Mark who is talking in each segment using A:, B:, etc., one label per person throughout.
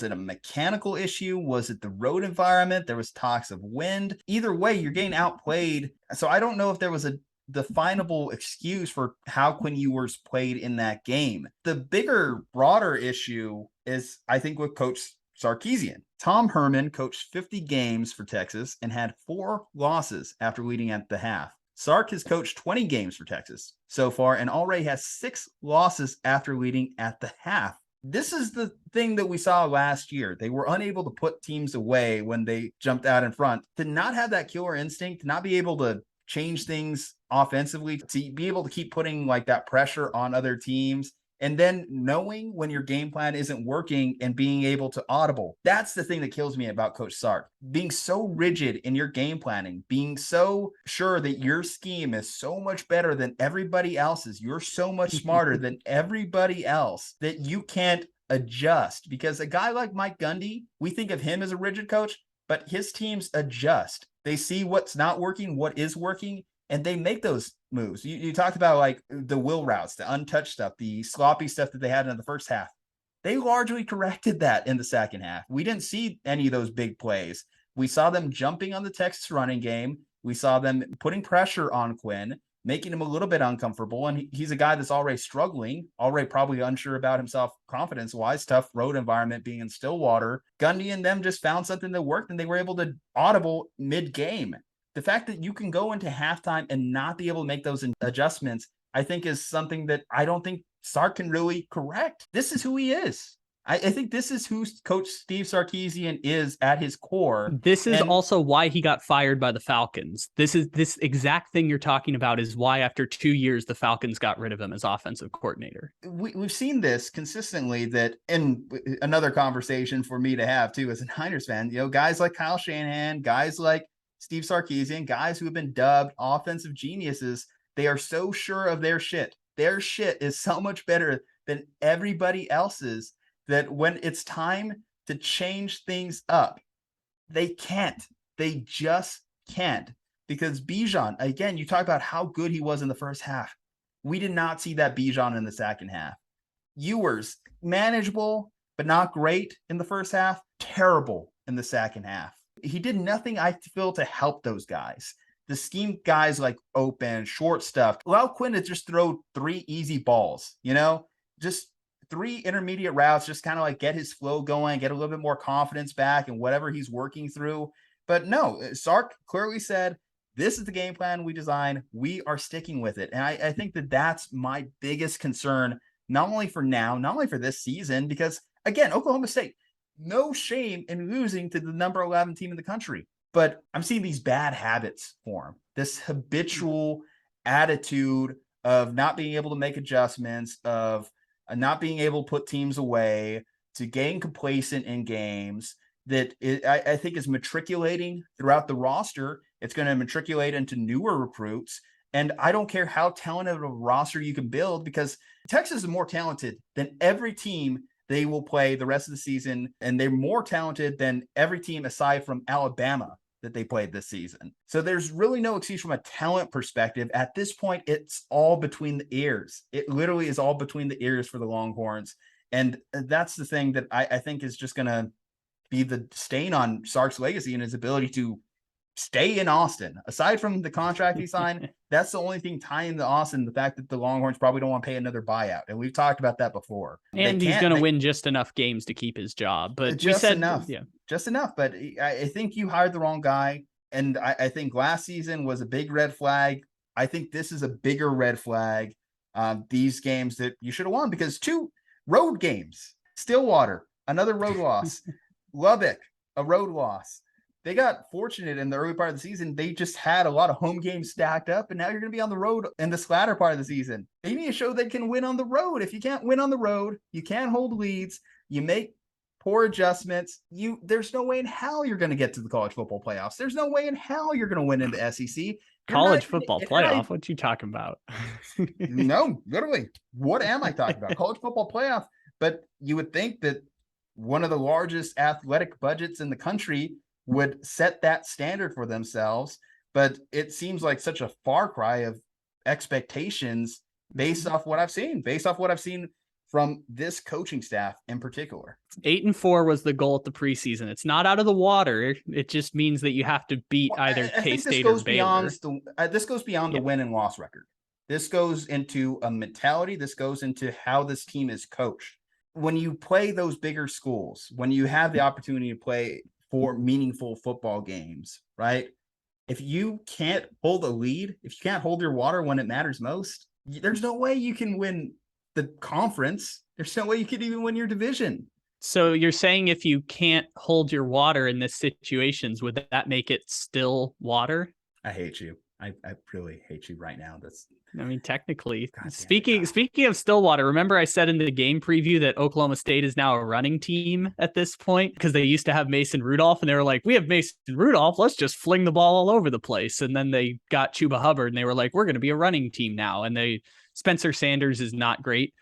A: Was it a mechanical issue? Was it the road environment? There was talks of wind. Either way, you're getting outplayed. So I don't know if there was a definable excuse for how Quinn Ewers played in that game. The bigger, broader issue is, I think, with Coach Sarkisian. Tom Herman coached 50 games for Texas and had 4 losses after leading at the half. Sark has coached 20 games for Texas so far and already has 6 losses after leading at the half. This is the thing that we saw last year. They were unable to put teams away when they jumped out in front. To not have that killer instinct, to not be able to change things offensively, to be able to keep putting like that pressure on other teams, and then knowing when your game plan isn't working and being able to audible. That's the thing that kills me about Coach Sark. Being so rigid in your game planning, being so sure that your scheme is so much better than everybody else's. You're so much smarter than everybody else that you can't adjust. Because a guy like Mike Gundy, we think of him as a rigid coach, but his teams adjust. They see what's not working, what is working, and they make those moves. You talked about like the will routes, the untouched stuff, the sloppy stuff that they had in the first half. They largely corrected that in the second half. We didn't see any of those big plays. We saw them jumping on the Texas running game. We saw them putting pressure on Quinn, making him a little bit uncomfortable. And he's a guy that's already struggling, already probably unsure about himself confidence-wise, tough road environment being in Stillwater. Gundy and them just found something that worked, and they were able to audible mid-game. The fact that you can go into halftime and not be able to make those adjustments, I think is something that I don't think Sark can really correct. This is who he is. I think this is who Coach Steve Sarkisian is at his core.
B: This is also why he got fired by the Falcons. This exact thing you're talking about is why after 2 years, the Falcons got rid of him as offensive coordinator.
A: We've seen this consistently, that in another conversation for me to have too, as a Niners fan, guys like Kyle Shanahan, guys like Steve Sarkisian, guys who have been dubbed offensive geniuses, they are so sure of their shit. Their shit is so much better than everybody else's that when it's time to change things up, they can't. They just can't. Because Bijan, again, you talk about how good he was in the first half. We did not see that Bijan in the second half. Ewers, manageable, but not great in the first half. Terrible in the second half. He did nothing, I feel, to help those guys. The scheme guys like open, short stuff. Allow Quinn to just throw 3 easy balls, just 3 intermediate routes, just kind of like get his flow going, get a little bit more confidence back in whatever he's working through. But no, Sark clearly said, this is the game plan we designed. We are sticking with it. And I think that that's my biggest concern, not only for now, not only for this season, because again, Oklahoma State, no shame in losing to the number 11 team in the country. But I'm seeing these bad habits form, this habitual attitude of not being able to make adjustments, of not being able to put teams away, to getting complacent in games that I think is matriculating throughout the roster. It's going to matriculate into newer recruits. And I don't care how talented of a roster you can build, because Texas is more talented than every team they will play the rest of the season. And they're more talented than every team aside from Alabama that they played this season. So there's really no excuse from a talent perspective. At this point, it's all between the ears. It literally is all between the ears for the Longhorns. And that's the thing that I think is just going to be the stain on Sark's legacy and his ability to stay in Austin. Aside from the contract he signed, that's the only thing tying to Austin, the fact that the Longhorns probably don't want to pay another buyout. And we've talked about that before.
B: And he's going to win just enough games to keep his job. But
A: just enough. Yeah. Just enough. But I think you hired the wrong guy. And I think last season was a big red flag. I think this is a bigger red flag. These games that you should have won, because 2 road games, Stillwater, another road loss, Lubbock, a road loss. They got fortunate in the early part of the season. They just had a lot of home games stacked up, and now you're going to be on the road in this latter part of the season. They need to show they can win on the road. If you can't win on the road, you can't hold leads, you make poor adjustments, there's no way in hell you're going to get to the college football playoffs. There's no way in hell you're going to win in the SEC.
B: College football playoff? What you talking about?
A: No, literally. What am I talking about? College football playoff. But you would think that one of the largest athletic budgets in the country would set that standard for themselves. But it seems like such a far cry of expectations based off what I've seen from this coaching staff in particular.
B: 8-4 was the goal at the preseason. It's not out of the water. It just means that you have to beat either K-State or Baylor.
A: This goes beyond the win and loss record. This goes into a mentality. This goes into how this team is coached. When you play those bigger schools, when you have the opportunity to play for meaningful football games, right? If you can't hold a lead, if you can't hold your water when it matters most, there's no way you can win the conference. There's no way you could even win your division.
B: So you're saying if you can't hold your water in this situations, would that make it still water?
A: I hate you. I really hate you right now.
B: Technically, speaking of Stillwater, remember I said in the game preview that Oklahoma State is now a running team at this point because they used to have Mason Rudolph and they were like, we have Mason Rudolph, let's just fling the ball all over the place. And then they got Chuba Hubbard and they were like, we're going to be a running team now. And Spencer Sanders is not great.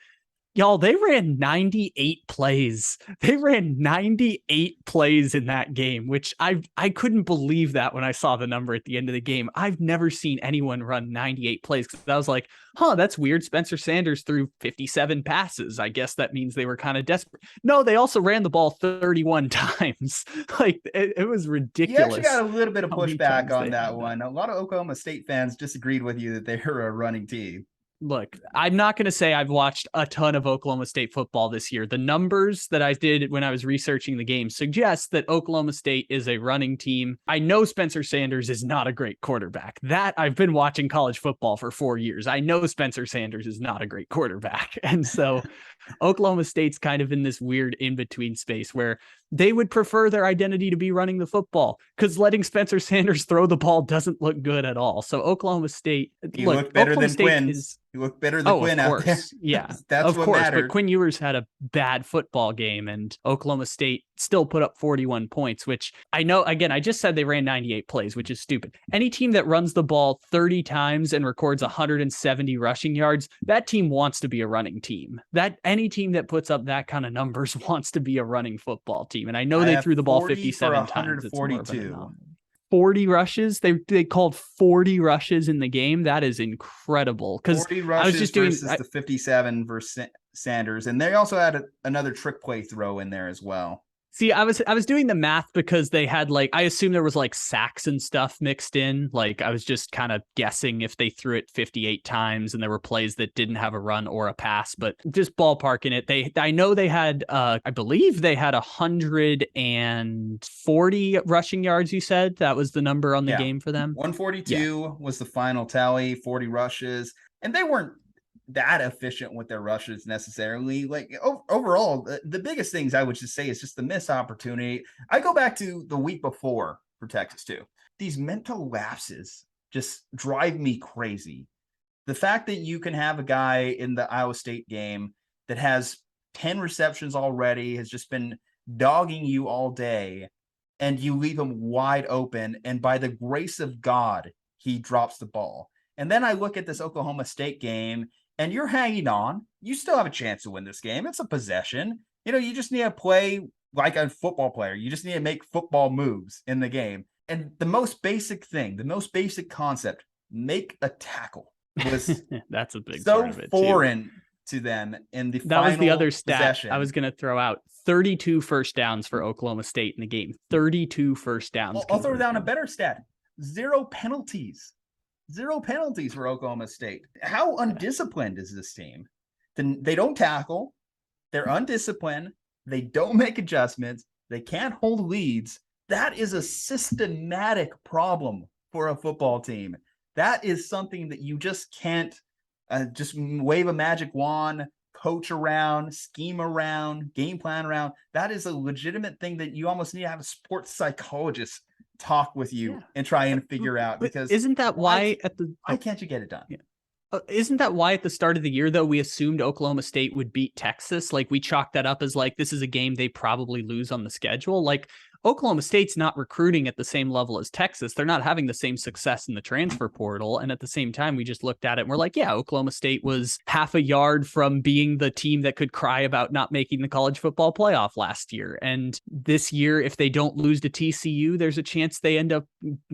B: Y'all, they ran 98 plays. They ran 98 plays in that game, which I couldn't believe that when I saw the number at the end of the game. I've never seen anyone run 98 plays because I was like, that's weird. Spencer Sanders threw 57 passes. I guess that means they were kind of desperate. No, they also ran the ball 31 times. Like, it was ridiculous.
A: You actually got a little bit of pushback on that one. A lot of Oklahoma State fans disagreed with you that they were a running team.
B: Look, I'm not going to say I've watched a ton of Oklahoma State football this year. The numbers that I did when I was researching the game suggest that Oklahoma State is a running team. I know Spencer Sanders is not a great quarterback. That I've been watching college football for 4 years. I know Spencer Sanders is not a great quarterback. And so Oklahoma State's kind of in this weird in-between space where they would prefer their identity to be running the football because letting Spencer Sanders throw the ball doesn't look good at all. So Oklahoma State,
A: look better than Quinn. You look better than Quinn out there.
B: Yeah,
A: that's
B: of
A: what
B: course.
A: matters.
B: But Quinn Ewers had a bad football game, and Oklahoma State still put up 41 points, which I know. Again, I just said they ran 98 plays, which is stupid. Any team that runs the ball 30 times and records 170 rushing yards, that team wants to be a running team. That any team that puts up that kind of numbers wants to be a running football team. And I know they threw the ball 57 times. It's more of an anomaly. 40 rushes. They called 40 rushes in the game. That is incredible. Because
A: 40 rushes I was just versus the 57 versus Sanders, and they also had another trick play throw in there as well.
B: See, I was doing the math because they had I assume there was sacks and stuff mixed in. I was just kind of guessing if they threw it 58 times and there were plays that didn't have a run or a pass, but just ballparking it. I know they had, I believe they had 140 rushing yards. You said that was the number on the game for them.
A: 142 was the final tally, 40 rushes, and they weren't that efficient with their rushes necessarily. Overall, the biggest things I would just say is just the missed opportunity. I go back to the week before for Texas too. These mental lapses just drive me crazy. The fact that you can have a guy in the Iowa State game that has 10 receptions already, has just been dogging you all day, and you leave him wide open, and by the grace of God, he drops the ball. And then I look at this Oklahoma State game, and you're hanging on. You still have a chance to win this game. It's a possession. You just need to play like a football player. You just need to make football moves in the game. And the most basic thing, the most basic concept, make a tackle, was
B: that's a big
A: so
B: part of it
A: foreign to them in the
B: that
A: final
B: was the other stat
A: possession.
B: I was going to throw out. 32 first downs for Oklahoma State in the game. 32 first downs.
A: I'll throw down a better stat. 0 penalties. 0 penalties for Oklahoma State. How undisciplined is this team? They don't tackle. They're undisciplined. They don't make adjustments. They can't hold leads. That is a systematic problem for a football team. That is something that you just can't just wave a magic wand, coach around, scheme around, game plan around. That is a legitimate thing that you almost need to have a sports psychologist talk with you and try and figure out, because
B: isn't that why
A: why can't you get it done?
B: Isn't that why at the start of the year, though, we assumed Oklahoma State would beat Texas? We chalked that up as this is a game they probably lose on the schedule. Oklahoma State's not recruiting at the same level as Texas. They're not having the same success in the transfer portal. And at the same time, we just looked at it and we're like, yeah, Oklahoma State was half a yard from being the team that could cry about not making the college football playoff last year. And this year, if they don't lose to TCU, there's a chance they end up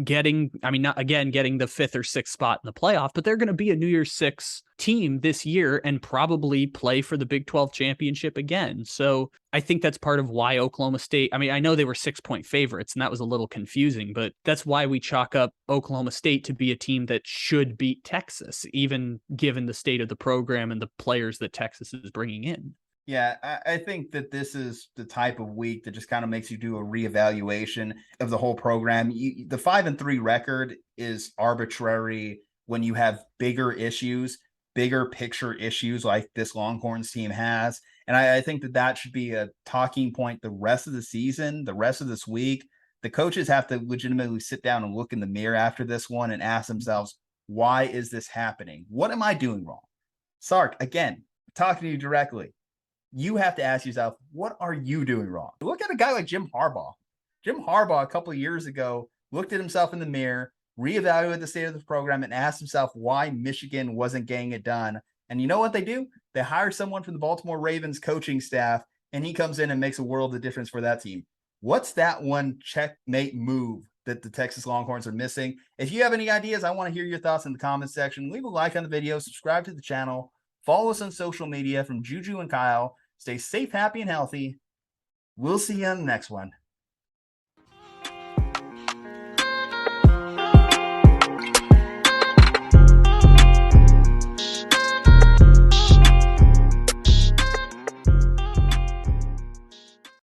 B: getting not again getting the 5th or 6th spot in the playoff, but they're going to be a New Year's 6 team this year and probably play for the Big 12 championship again. So I think that's part of why Oklahoma State, I know they were 6-point favorites and that was a little confusing, but that's why we chalk up Oklahoma State to be a team that should beat Texas, even given the state of the program and the players that Texas is bringing in.
A: Yeah, I think that this is the type of week that just kind of makes you do a reevaluation of the whole program. The 5-3 record is arbitrary when you have bigger issues, bigger picture issues like this Longhorns team has. And I think that should be a talking point the rest of the season, the rest of this week. The coaches have to legitimately sit down and look in the mirror after this one and ask themselves, why is this happening? What am I doing wrong? Sark, again, talking to you directly. You have to ask yourself, what are you doing wrong? Look at a guy like Jim Harbaugh. Jim Harbaugh, a couple of years ago, looked at himself in the mirror, reevaluated the state of the program, and asked himself why Michigan wasn't getting it done. And you know what they do? They hire someone from the Baltimore Ravens coaching staff, and he comes in and makes a world of difference for that team. What's that one checkmate move that the Texas Longhorns are missing? If you have any ideas, I want to hear your thoughts in the comments section. Leave a like on the video, subscribe to the channel, follow us on social media. From Ju-Ju and Kyle, stay safe, happy, and healthy. We'll see you on the next one.